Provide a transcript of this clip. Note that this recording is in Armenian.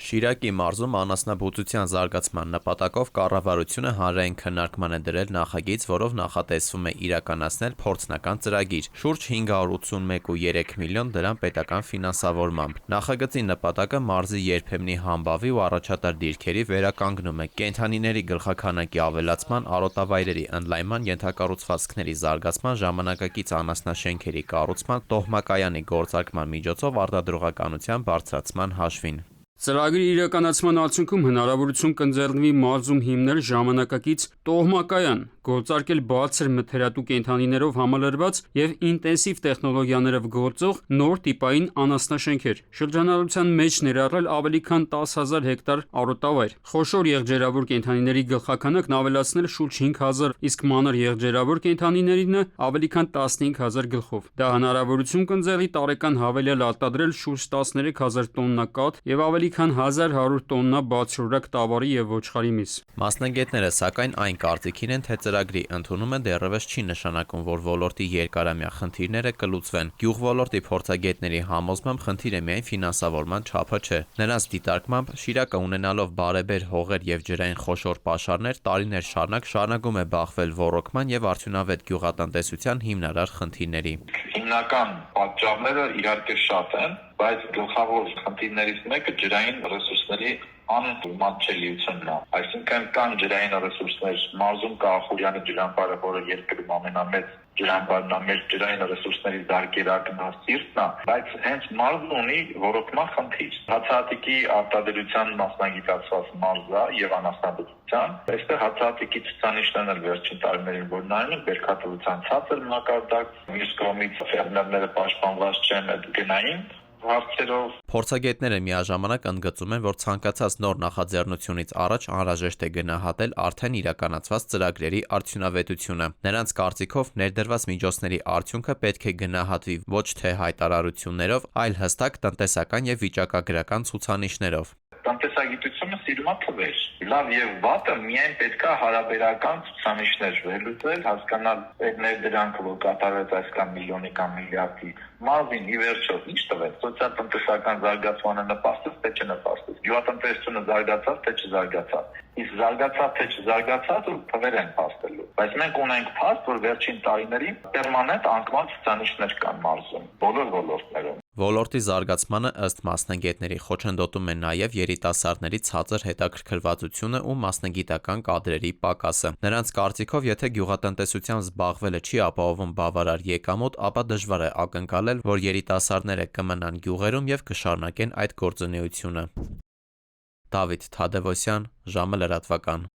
Շիրակի մարզում անասնաբուծության զարգացման նպատակով կառավարությունը հանրային քննարկման է դրել նախագիծ, որով նախատեսվում է իրականացնել փորձնական ծրագիր՝ շուրջ 581,3 միլիոն դրամ պետական ֆինանսավորմամբ։ Նախագծի նպատակը մարզի երբեմնի համբավի ու առաջատար դիրքերի վերականգնում է, կենդանիների գլխաքանակի ավելացման, արոտավայրերի ընդլայնման, ենթակառուցվածքների զարգացման, ժամանակակից անասնաշենքերի կառուցման, տոհմակայանի գործարկման միջոցով արտադրողականության բարձրացման հաշվին։ Ծրագրի իրականացման արդյունքում հնարավորություն կընձեռնվի մարզում հիմնել ժամանակակից տոհմակայան, գործարկել բարձր մթերատու կենդանիներով համալրված և ինտենսիվ տեխնոլոգիաներով գործող նոր տիպային անասնաշենքեր, շրջանառության մեջ ներառել ավելի քան 10,000 հեկտար արոտավայր, խոշոր եղջերավոր կենդանիների գլխաքանակն ավելացնել շուրջ 5,000, իսկ մանր եղջերավոր կենդանիներինը ավելի քան 15,000 գլխով։ Դա հնարավորություն կընձեռի տարեկան հավելյալ արտադրել շուրջ 13,000 տոննա կաթ և ավելի քան 1100 տոննա բարձրորակ տավարի և ոչխարի միս։ Մասնագետները սակայն այն կարծիքին են, թե ծրագրի ընդունումը դեռևս չի նշանակում, որ ոլորտի երկարամյա խնդիրները կլուծվեն։ Գյուղոլորտի փորձագետների համոզմամբ խնդիրը միայն ֆինանսավորման չափը չէ։ Նրանց դիտարկմամբ Շիրակը ունենալով բարեբեր հողեր և ջրային խոշոր պաշարներ, տարիներ շարունակում է բախվել ոռոգման և արդյունավետ գյուղատնտեսության հիմնարար խնդիրների։ Հիմնական պատճառները իհարկե շատ են, բայց գլխավոր խնդիրներից մեկը ջրային ռեսուրսների անմատչելիությունն է։ Այսինքն կան ջրային ռեսուրսներ, մարզում կա Ախուրյանի ջրամբարը, որը երկրում ամենամեծ ջրամբարն է, մեր ջրային ռեսուրսների զարգերակնասիրտն է, բայց հենց մարզը ունի ոռոգման խնդիր։ Հացահատիկի արտադրության մասնագիտացված մարզ է եւ անասնաբուծության։ Այստեղ հացահատիկի ցուցանիշներն էլ վերջին տարիներին որ նայում են, բերքատվության ցածր մակարդակ, մյուս կողմից ֆերմերները պաշտպանված չեն այդ գնային հարցերով։ Փորձագետները միաժամանակ ընդգծում են, որ ցանկացած նոր նախաձեռնությունից առաջ անհրաժեշտ է գնահատել արդեն իրականացված ծրագրերի արդյունավետությունը։ Նրանց կարծիքով ներդրված միջոցների արդյունքը պետք է գնահատվի ոչ թե հայտարարություններով, այլ հստակ տնտեսական և վիճակագրական ցուցանիշներով։ Տնտեսագիտությունը սիրում է թվեր։ Լավ եւ վատը միայն պետքա հարաբերական ցուցանիշներ վերլուծել, հասկանալ այդ ներդրանքը, որ կատարվեց այսքան միլիոնի կամ միլիարդի, մարզին ի վերջո ինչ տվեց, սոցիալ-տնտեսական զարգացմանը նպաստեց, թե չնպաստեց, գյուղատնտեսությունը զարգացավ, թե չզարգացավ, իսկ զարգացավ, թե չզարգացավ, ու թվեր են փաստելու։ Բայց մենք ունենք փաստ, որ վերջին տարիներին պերմանենտ անկման ցուցանիշներ կան մարզում, բոլոր ոլորտներում։ Ոլորտի զարգացմանը ըստ մասնագետների խոչընդոտում է նաև երիտասարդների ցածր հետաքրքրվածությունը ու մասնագիտական կադրերի պակասը։ Նրանց կարծիքով, եթե գյուղատնտեսությամբ զբաղվելը չի ապահովում բավարար եկամուտ, ապա դժվար է ակնկալել, որ երիտասարդները կմնան գյուղերում և կշարունակեն այդ գործունեությունը։ Դավիթ Թադևոսյան, ժամը լրատվական։